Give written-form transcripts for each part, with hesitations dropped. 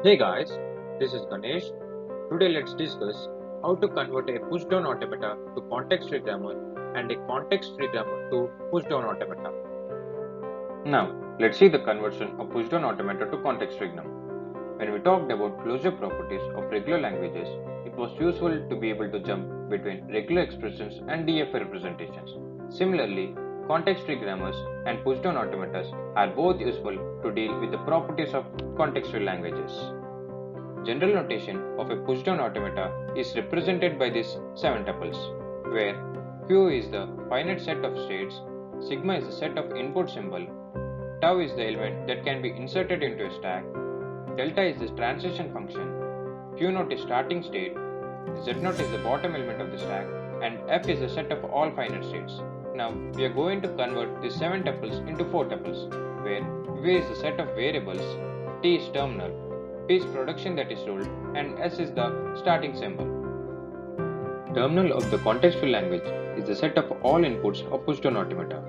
Hey guys, this is Ganesh. Today let's discuss how to convert a pushdown automata to context-free grammar and a context-free grammar to pushdown automata. Now, let's see the conversion of pushdown automata to context free grammar. When we talked about closure properties of regular languages, it was useful to be able to jump between regular expressions and DFA representations. Similarly, context free grammars and pushdown automatas are both useful to deal with the properties of context free languages. General notation of a pushdown automata is represented by these 7 tuples, where Q is the finite set of states, sigma is the set of input symbol, tau is the element that can be inserted into a stack, delta is the transition function, Q naught is starting state, Z naught is the bottom element of the stack, and F is the set of all finite states. Now we are going to convert these 7 tuples into 4 tuples, where V is the set of variables, T is terminal, P is production that is ruled, and S is the starting symbol. Terminal of the contextual language is the set of all inputs of pushdown automata.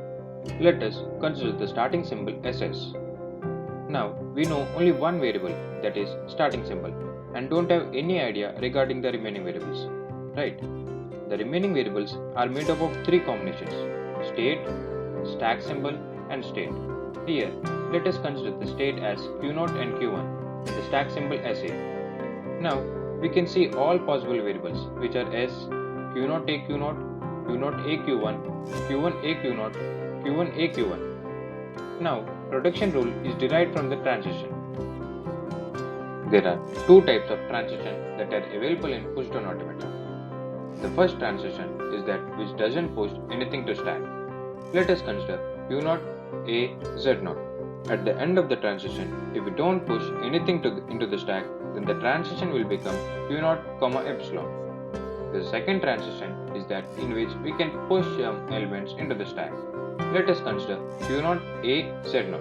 Let us consider the starting symbol SS. Now we know only one variable, that is starting symbol, and don't have any idea regarding the remaining variables. Right? The remaining variables are made up of 3 combinations: state, stack symbol, and state. Here, let us consider the state as Q0 and Q1 and the stack symbol SA. Now we can see all possible variables, which are S, Q0 A Q0, Q0 A Q1, Q1 A Q0, Q1 A Q1. Now, production rule is derived from the transition. There are two types of transition that are available in pushdown automata. The first transition is that which doesn't push anything to stack. Let us consider Q0 A Z0. At the end of the transition, if we don't push anything into the stack, then the transition will become Q0, epsilon. The second transition is that in which we can push some elements into the stack. Let us consider Q0 A Z0.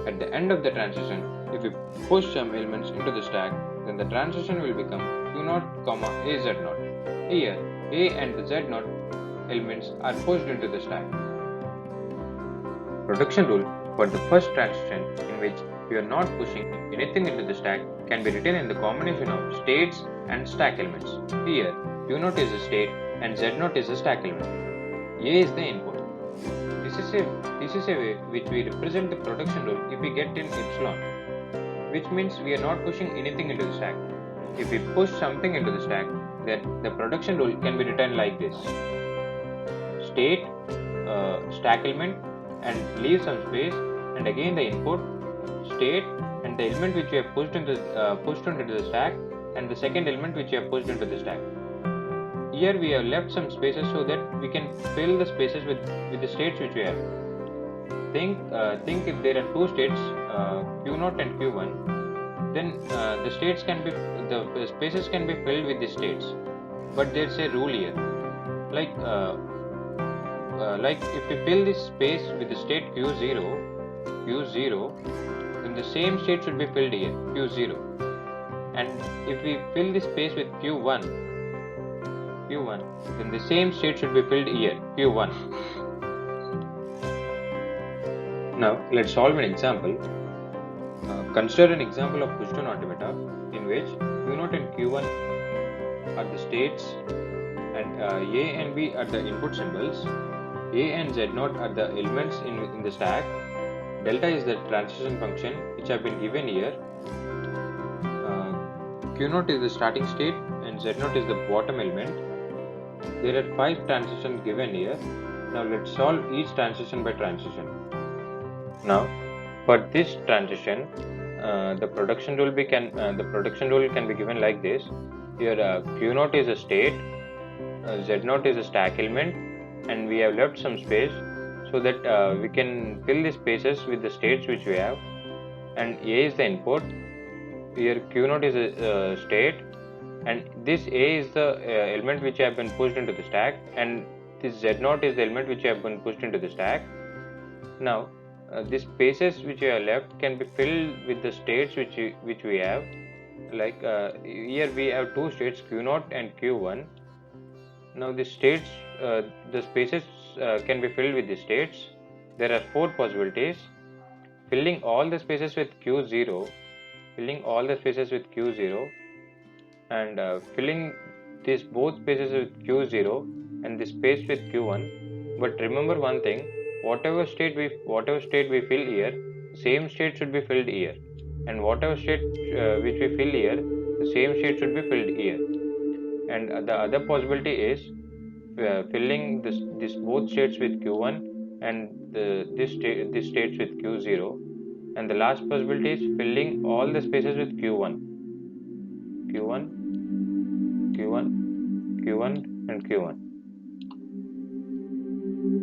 At the end of the transition, if we push some elements into the stack, then the transition will become Q0, A Z0. Here, A and the Z0 elements are pushed into the stack. Production rule for the first transition, in which we are not pushing anything into the stack, can be written in the combination of states and stack elements. Here, Q0 is a state and Z0 is a stack element. A is the input. This is a way which we represent the production rule if we get in epsilon, which means we are not pushing anything into the stack. If we push something into the stack, then the production rule can be written like this: state, stack element, and leave some space, and again the input, state, and the element which we have pushed into the stack, and the second element which we have pushed into the stack. Here we have left some spaces so that we can fill the spaces with the states which we have. Think if there are two states, Q0 and Q1, then the spaces can be filled with the states. But there's a rule here, like if we fill this space with the state Q0, then the same state should be filled here, Q0. And if we fill this space with Q1, then the same state should be filled here, Q1. Now let's solve an example. Consider an example of pushdown automata in which Q0 and Q1 are the states, and A and B are the input symbols, A and Z0 are the elements in the stack, delta is the transition function which have been given here, Q0 is the starting state and Z0 is the bottom element. There are 5 transitions given here. Now let's solve each transition by transition. Now for this transition, the production rule can be given like this. Here Q0 is a state, Z0 is a stack element, and we have left some space so that we can fill the spaces with the states which we have. And A is the input. Here Q0 is a state, and this A is the element which have been pushed into the stack, and this Z0 is the element which have been pushed into the stack. Now the spaces which we have left can be filled with the states which we have. Like here we have two states, Q0 and Q1. Now the states, the spaces can be filled with the states. There are 4 possibilities: filling all the spaces with Q0, filling all the spaces with q0 and filling these both spaces with q0 and this space with q1. But remember one thing, whatever state we fill here, same state should be filled here, and whatever state which we fill here, the same state should be filled here. And the other possibility is filling this both states with q1 and this states with q0, and the last possibility is filling all the spaces with q1, q1, q1, q1 and q1.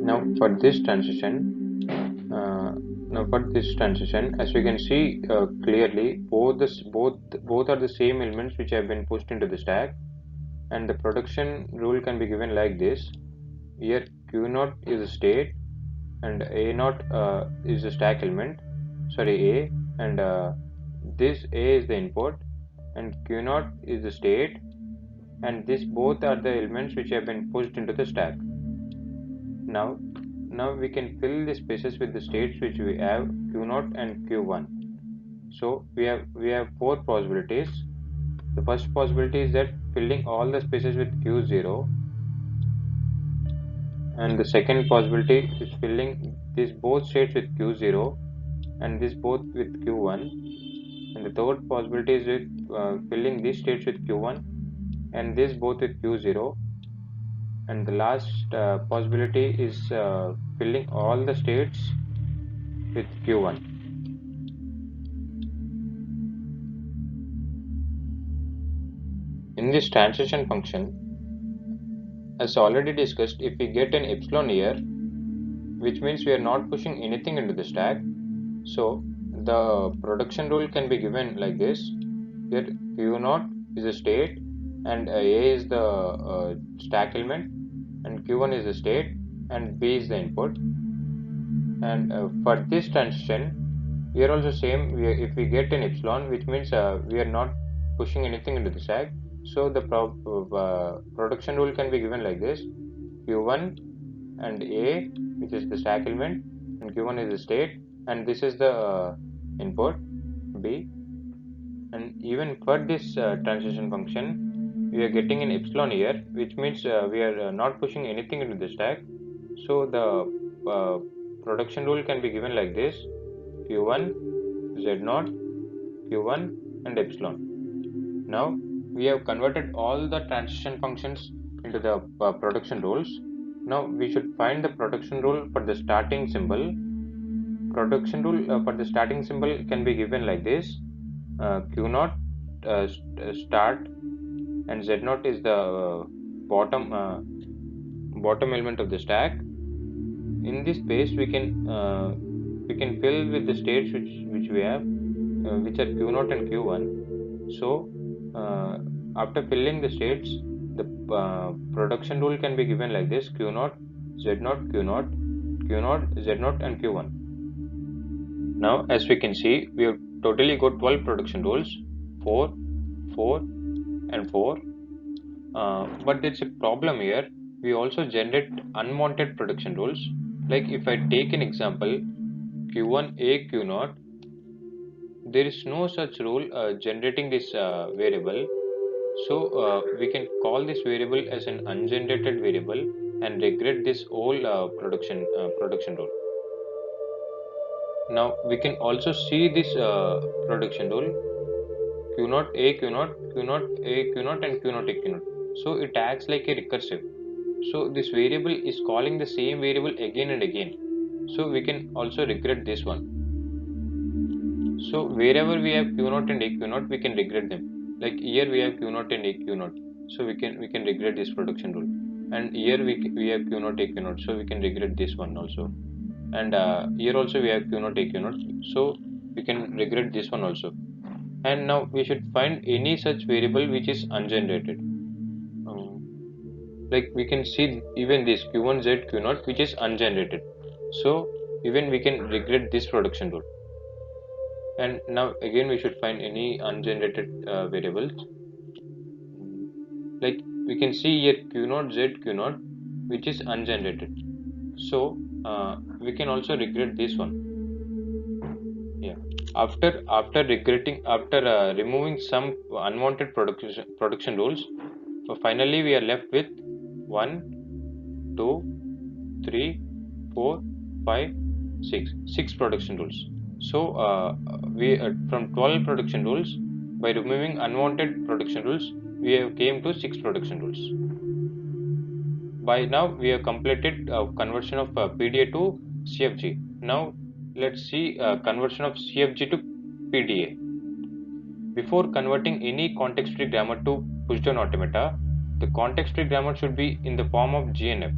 Now for this transition, as we can see clearly, both are the same elements which have been pushed into the stack, and the production rule can be given like this. Here q0 is a state and a0 is the stack element, sorry a, and this a is the input, and q0 is the state, and this both are the elements which have been pushed into the stack. Now we can fill the spaces with the states which we have q0 and q1. So we have four possibilities. The first possibility is that filling all the spaces with q0, and the second possibility is filling these both states with q0 and this both with q1, and the third possibility is with filling these states with q1 and this both with q0, and the last possibility is filling all the states with q1. In this transition function, as already discussed, if we get an epsilon here, which means we are not pushing anything into the stack, so the production rule can be given like this. Here q0 is a state and a is the stack element, and q1 is the state and b is the input. And for this transition, we are also same. If we get an epsilon, which means we are not pushing anything into the stack, so the production rule can be given like this: q1 and a, which is the stack element, and q1 is the state, and this is the input b. And even for this transition function, we are getting an epsilon here, which means we are not pushing anything into the stack. So the production rule can be given like this: q1, z0, q1 and epsilon. Now we have converted all the transition functions into the production rules. Now we should find the production rule for the starting symbol. Production rule for the starting symbol can be given like this: q0 start, and z0 is the bottom element of the stack. In this space we can fill with the states which we have, which are q0 and q1. So after filling the states, the production rule can be given like this: q0, z0, q0, q0, z0 and q1. Now as we can see, we have totally got 12 production rules, 4, 4 and 4. But there's a problem here. We also generate unwanted production rules. Like if I take an example, q1a q0, there is no such rule generating this variable. So we can call this variable as an ungenerated variable and regret this whole production rule. Now we can also see this production rule: q0 a q0, q0 a q0 and q0 a q0. So it acts like a recursive. So this variable is calling the same variable again and again. So we can also regret this one. So wherever we have q0 and a q0, we can regret them. Like here we have q0 and a q0, so we can regret this production rule. And here we have q0 a q0, so we can regret this one also. And here also we have q0 a q0, so we can regret this one also. And now we should find any such variable which is ungenerated. Like we can see even this q1z q0, which is ungenerated. So even we can regret this production rule. And now again we should find any ungenerated variables. Like we can see here q0 z q0, which is ungenerated. So we can also regret this one. Yeah. After removing some unwanted production rules, so finally we are left with 1, 2, 3, 4, 5, 6 production rules. So we from 12 production rules, by removing unwanted production rules, we have came to 6 production rules. By now we have completed conversion of PDA to CFG. Now let's see conversion of CFG to PDA. Before converting any context-free grammar to push-down automata, the context-free grammar should be in the form of GNF,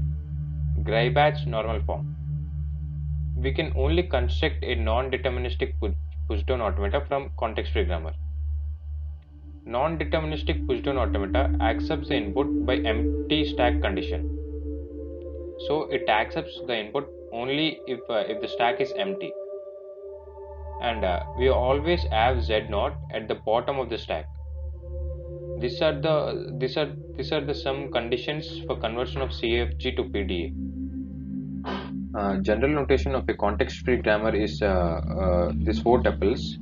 Greibatch normal form. We can only construct a non-deterministic push-down automata from context-free grammar. Non-deterministic push-down automata accepts the input by empty stack condition. So it accepts the input only if the stack is empty. And we always have Z0 at the bottom of the stack. These are the some conditions for conversion of CFG to PDA. General notation of a context-free grammar is these 4 tuples,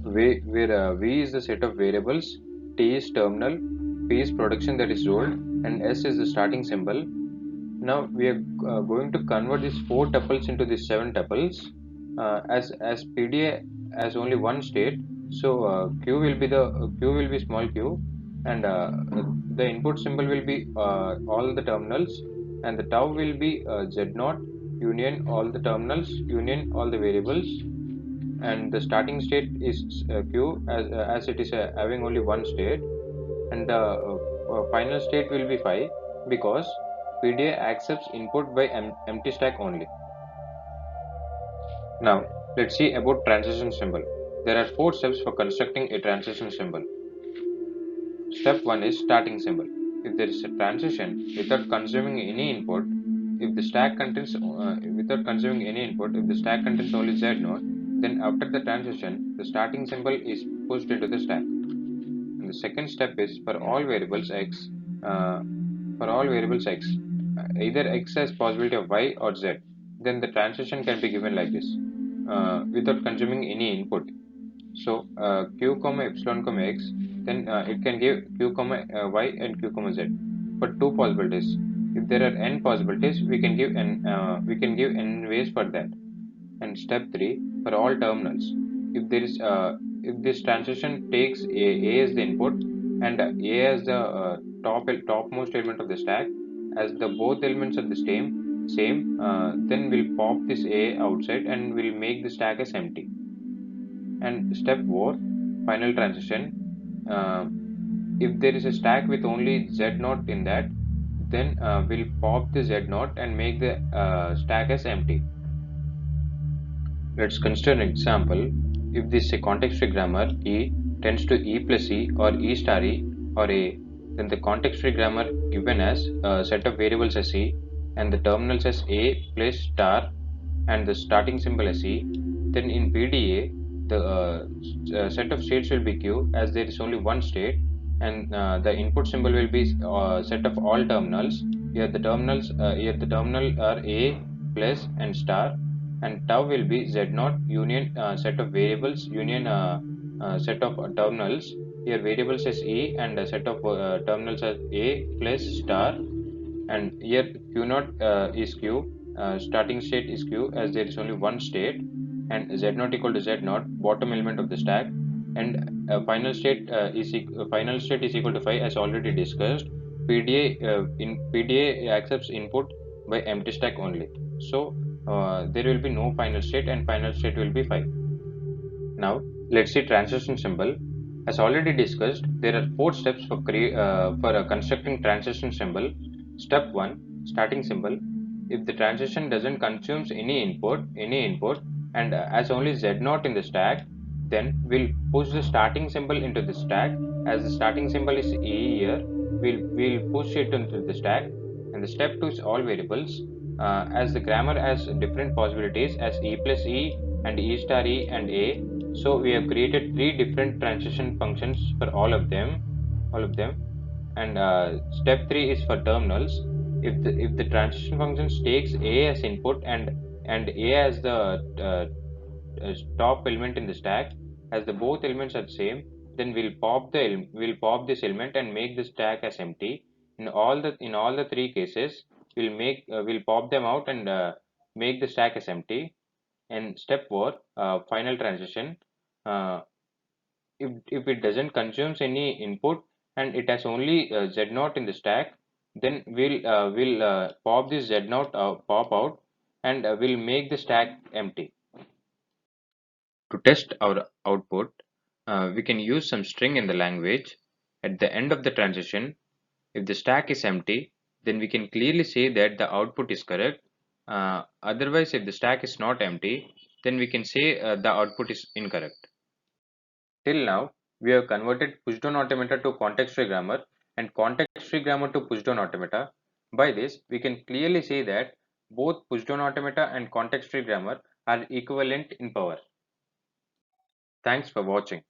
where V is the set of variables, T is terminal, P is production that is rolled, and S is the starting symbol. Now we are going to convert these 4 tuples into these 7 tuples. As PDA has only one state, so Q will be small q, and the input symbol will be all the terminals, and the tau will be Z0 union all the terminals union all the variables, and the starting state is Q as it is having only one state, and the final state will be phi because PDA accepts input by empty stack only. Now let's see about transition symbol. There are 4 steps for constructing a transition symbol. Step 1 is starting symbol. If there is a transition without consuming any input, if the stack contains if the stack contains only Z0, then after the transition, the starting symbol is pushed into the stack. And the second step is for all variables x, either x has possibility of y or z, then the transition can be given like this, without consuming any input. So q comma epsilon comma x, then it can give q comma y and q comma z. For 2 possibilities, if there are n possibilities, we can give n ways for that. And step 3 for all terminals, if this transition takes a as the input and a as the topmost element of the stack, as the both elements are the same, then we'll pop this a outside and we'll make the stack as empty. And step 4 final transition, if there is a stack with only Z0 in that, then we'll pop the Z0 and make the stack as empty. Let's consider an example. If this is a context-free grammar, E tends to E plus E or E star E or A, then the context-free grammar given as a set of variables as E and the terminals as A plus star and the starting symbol as E, then in PDA the set of states will be Q as there is only one state, and the input symbol will be set of all terminals. Here the terminal are A plus and star, and tau will be Z0 union set of variables union set of terminals. Here variables as E and a set of terminals as A plus star, and here Q0 is Q, starting state is Q as there is only one state, and Z0 equal to Z0 bottom element of the stack, and final state is equal to phi as already discussed. PDA accepts input by empty stack only, so there will be no final state and final state will be phi. Now let's see transition symbol. As already discussed, there are 4 steps for constructing transition symbol. Step 1 starting symbol. If the transition doesn't consume any input and has only Z0 in the stack, then we'll push the starting symbol into the stack. As the starting symbol is E here, we'll push it into the stack. And the step 2 is all variables. As the grammar has different possibilities as E plus E and E star E and A, so we have created 3 different transition functions for all of them. And step 3 is for terminals. If the transition function takes A as input and A as the top element in the stack, as the both elements are the same, then we'll pop this element and make the stack as empty. In all the three cases, we'll pop them out and make the stack as empty. And step 4, final transition. Uh, if it doesn't consumes any input and it has only z0 in the stack, then we'll pop this z0 pop out and we'll make the stack empty. To test our output, we can use some string in the language. At the end of the transition, if the stack is empty, then we can clearly say that the output is correct. Otherwise, if the stack is not empty, then we can say the output is incorrect. Till now, we have converted pushdown automata to context-free grammar and context-free grammar to pushdown automata. By this, we can clearly say that both pushdown automata and context-free grammar are equivalent in power. Thanks for watching.